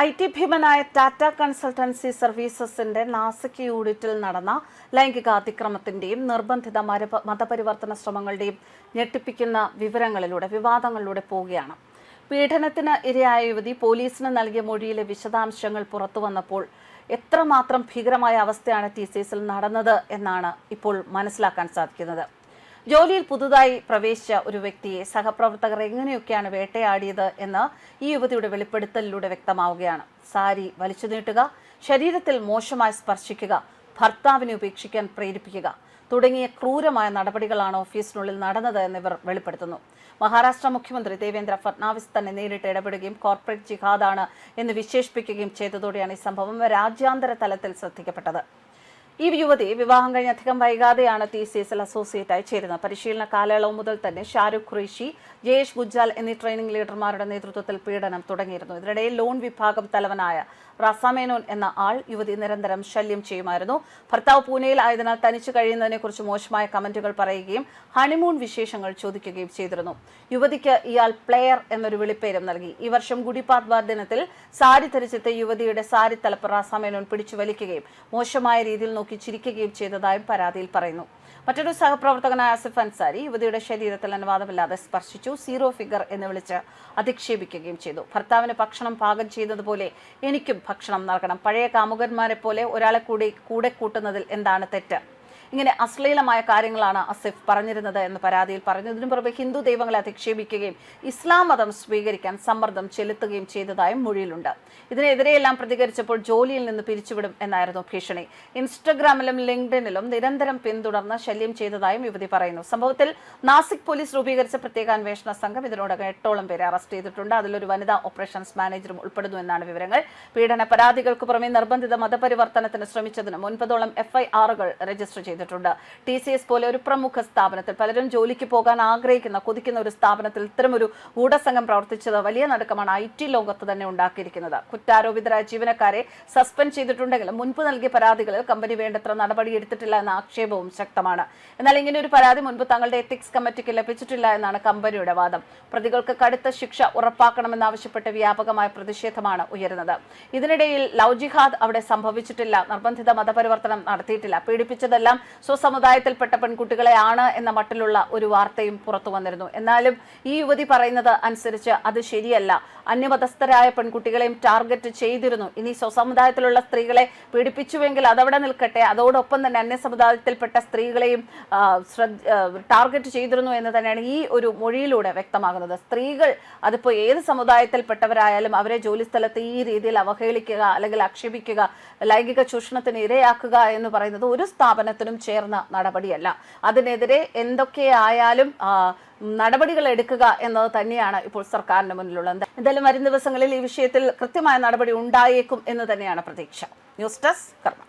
IT ഭീമനായ Tata consultancy സർവീസസിന്റെ Nashik യൂണിറ്റിൽ നടന്ന ലൈംഗിക അതിക്രമത്തിന്റെയും നിർബന്ധിത മതപരിവർത്തന ശ്രമങ്ങളുടെയും ഞെട്ടിപ്പിക്കുന്ന വിവാദങ്ങളിലൂടെ പോവുകയാണ്. പീഡനത്തിന് ഇരയായ യുവതി പോലീസിന് നൽകിയ മൊഴിയിലെ വിശദാംശങ്ങൾ പുറത്തുവന്നപ്പോൾ എത്രമാത്രം ഭീകരമായ അവസ്ഥയാണ് TCSൽ നടന്നത് എന്നാണ് ഇപ്പോൾ മനസ്സിലാക്കാൻ സാധിക്കുന്നത്. ജോലിയിൽ പുതുതായി പ്രവേശിച്ച ഒരു വ്യക്തിയെ സഹപ്രവർത്തകർ എങ്ങനെയൊക്കെയാണ് വേട്ടയാടിയത് എന്ന് ഈ യുവതിയുടെ വെളിപ്പെടുത്തലിലൂടെ വ്യക്തമാവുകയാണ്. സാരി വലിച്ചു നീട്ടുക, ശരീരത്തിൽ മോശമായി സ്പർശിക്കുക, ഭർത്താവിനെ ഉപേക്ഷിക്കാൻ പ്രേരിപ്പിക്കുക തുടങ്ങിയ ക്രൂരമായ നടപടികളാണ് ഓഫീസിനുള്ളിൽ നടന്നത് എന്നിവർ വെളിപ്പെടുത്തുന്നു. മഹാരാഷ്ട്ര മുഖ്യമന്ത്രി ദേവേന്ദ്ര ഫട്നാവിസ് തന്നെ നേരിട്ട് ഇടപെടുകയും കോർപ്പറേറ്റ് ജിഹാദാണ് എന്ന് വിശേഷിപ്പിക്കുകയും ചെയ്തതോടെയാണ് ഈ സംഭവം രാജ്യാന്തര തലത്തിൽ ശ്രദ്ധിക്കപ്പെട്ടത്. ഈ യുവതി വിവാഹം കഴിഞ്ഞ് അധികം വൈകാതെയാണ് TCSൽ അസോസിയേറ്റായി ചേരുന്നത്. പരിശീലന കാലയളവ് മുതൽ തന്നെ ഷാരൂഖ് ഖുറേഷി, ജയേഷ് ഗുജ്ജാൽ എന്നീ ട്രെയിനിംഗ് ലീഡർമാരുടെ നേതൃത്വത്തിൽ പീഡനം തുടങ്ങിയിരുന്നു. ഇതിനിടയിൽ ലോൺ വിഭാഗം തലവനായ റസാമേനോൻ എന്ന ആൾ യുവതി നിരന്തരം ശല്യം ചെയ്യുമായിരുന്നു. ഭർത്താവ് പൂനെയിൽ ആയതിനാൽ തനിച്ചു കഴിയുന്നതിനെക്കുറിച്ച് മോശമായ കമന്റുകൾ പറയുകയും ഹണിമൂൺ വിശേഷങ്ങൾ ചോദിക്കുകയും ചെയ്തിരുന്നു. യുവതിക്ക് ഇയാൾ പ്ലെയർ എന്നൊരു വിളിപ്പേരും നൽകി. ഈ വർഷം ഗുഡിപാദ്വാ ദിനത്തിൽ സാരി ധരിച്ചെത്തിയ യുവതിയുടെ സാരി തലപ്പ് റസാമേനോൻ പിടിച്ചു വലിക്കുകയും മോശമായ രീതിയിൽ നോക്കി ചിരിക്കുകയും ചെയ്തതായും പരാതിയിൽ പറയുന്നു. മറ്റൊരു സഹപ്രവർത്തകനായ ആസിഫ് അൻസാരി യുവതിയുടെ ശരീരത്തിൽ അനുവാദമില്ലാതെ സ്പർശിച്ചു, സീറോ ഫിഗർ എന്ന് വിളിച്ച് അധിക്ഷേപിക്കുകയും ചെയ്തു. ഭർത്താവിന് ഭക്ഷണം പാകം ചെയ്യുന്നതുപോലെ എനിക്കും ഭക്ഷണം നൽകണം, പഴയ കാമുകന്മാരെ പോലെ ഒരാളെ കൂടെ കൂട്ടുന്നതിൽ എന്താണ് തെറ്റ്? ഇങ്ങനെ അശ്ലീലമായ കാര്യങ്ങളാണ് ആസിഫ് പറഞ്ഞിരുന്നത് എന്ന് പരാതിയിൽ പറഞ്ഞു. ഇതിനു പുറമെ ഹിന്ദു ദൈവങ്ങളെ അധിക്ഷേപിക്കുകയും ഇസ്ലാം മതം സ്വീകരിക്കാൻ സമ്മർദ്ദം ചെലുത്തുകയും ചെയ്തതായും മൊഴിയിലുണ്ട്. ഇതിനെതിരെയെല്ലാം പ്രതികരിച്ചപ്പോൾ ജോലിയിൽ നിന്ന് പിരിച്ചുവിടും എന്നായിരുന്നു ഭീഷണി. ഇൻസ്റ്റഗ്രാമിലും ലിങ്ക്ഡിനിലും നിരന്തരം പിന്തുടർന്ന് ശല്യം ചെയ്തതായും യുവതി പറയുന്നു. സംഭവത്തിൽ നാസിക് പോലീസ് രൂപീകരിച്ച പ്രത്യേക അന്വേഷണ സംഘം ഇതിനോടകം 8ഓളം പേരെ അറസ്റ്റ് ചെയ്തിട്ടുണ്ട്. അതിലൊരു വനിതാ ഓപ്പറേഷൻസ് മാനേജറും ഉൾപ്പെടുന്നു എന്നാണ് വിവരങ്ങൾ. പീഡന പരാതികൾക്ക് പുറമെ നിർബന്ധിത മതപരിവർത്തനത്തിന് ശ്രമിച്ചതിന് 9ഓളം FIRകൾ രജിസ്റ്റർ ചെയ്തു. TCS പോലെ ഒരു പ്രമുഖ സ്ഥാപനത്തിൽ പലരും ജോലിക്ക് പോകാൻ കൊതിക്കുന്ന ഒരു സ്ഥാപനത്തിൽ ഇത്തരമൊരു ഗൂഢസംഘം പ്രവർത്തിച്ചത് വലിയ നടുക്കമാണ് IT ലോകത്ത് തന്നെ ഉണ്ടാക്കിയിരിക്കുന്നത്. കുറ്റാരോപിതരായ ജീവനക്കാരെ സസ്പെൻഡ് ചെയ്തിട്ടുണ്ടെങ്കിലും മുൻപ് നൽകിയ പരാതികളിൽ കമ്പനി വേണ്ടത്ര നടപടിയെടുത്തിട്ടില്ല എന്ന ആക്ഷേപവും ശക്തമാണ്. എന്നാൽ ഇങ്ങനെ ഒരു പരാതി മുൻപ് തങ്ങളുടെ എത്തിക്സ് കമ്മിറ്റിക്ക് ലഭിച്ചിട്ടില്ല എന്നാണ് കമ്പനിയുടെ വാദം. പ്രതികൾക്ക് കടുത്ത ശിക്ഷ ഉറപ്പാക്കണമെന്നാവശ്യപ്പെട്ട് വ്യാപകമായ പ്രതിഷേധമാണ് ഉയരുന്നത്. ഇതിനിടയിൽ ലവ് ജിഹാദ് അവിടെ സംഭവിച്ചിട്ടില്ല, നിർബന്ധിത മതപരിവർത്തനം നടത്തിയിട്ടില്ല, പീഡിപ്പിച്ചതെല്ലാം സ്വസമുദായത്തിൽപ്പെട്ട പെൺകുട്ടികളെയാണ് എന്ന മട്ടിലുള്ള ഒരു വാർത്തയും പുറത്തു വന്നിരുന്നു. എന്നാലും ഈ യുവതി പറയുന്നത് അനുസരിച്ച് അത് ശരിയല്ല. അന്യമതസ്ഥരായ പെൺകുട്ടികളെയും ടാർഗറ്റ് ചെയ്തിരുന്നു. ഇനി സ്വസമുദായത്തിലുള്ള സ്ത്രീകളെ പീഡിപ്പിച്ചുവെങ്കിൽ അതവിടെ നിൽക്കട്ടെ, അതോടൊപ്പം തന്നെ അന്യസമുദായത്തിൽപ്പെട്ട സ്ത്രീകളെയും ടാർഗറ്റ് ചെയ്തിരുന്നു എന്ന് തന്നെയാണ് ഈ ഒരു മൊഴിയിലൂടെ വ്യക്തമാകുന്നത്. സ്ത്രീകൾ അതിപ്പോൾ ഏത് സമുദായത്തിൽപ്പെട്ടവരായാലും അവരെ ജോലിസ്ഥലത്ത് ഈ രീതിയിൽ അവഹേളിക്കുക അല്ലെങ്കിൽ ആക്ഷേപിക്കുക, ലൈംഗിക ചൂഷണത്തിന് ഇരയാക്കുക എന്ന് പറയുന്നത് ഒരു സ്ഥാപനത്തിനും ചേർന്ന നടപടിയല്ല. അതിനെതിരെ എന്തൊക്കെയായാലും നടപടികൾ എടുക്കുക എന്നത് തന്നെയാണ് ഇപ്പോൾ സർക്കാരിന് മുന്നിലുള്ളത്. എന്തായാലും വരും ദിവസങ്ങളിൽ ഈ വിഷയത്തിൽ കൃത്യമായ നടപടി ഉണ്ടായേക്കും എന്ന് തന്നെയാണ് പ്രതീക്ഷ. ന്യൂസ് ഡെസ്ക് കർമ്മ.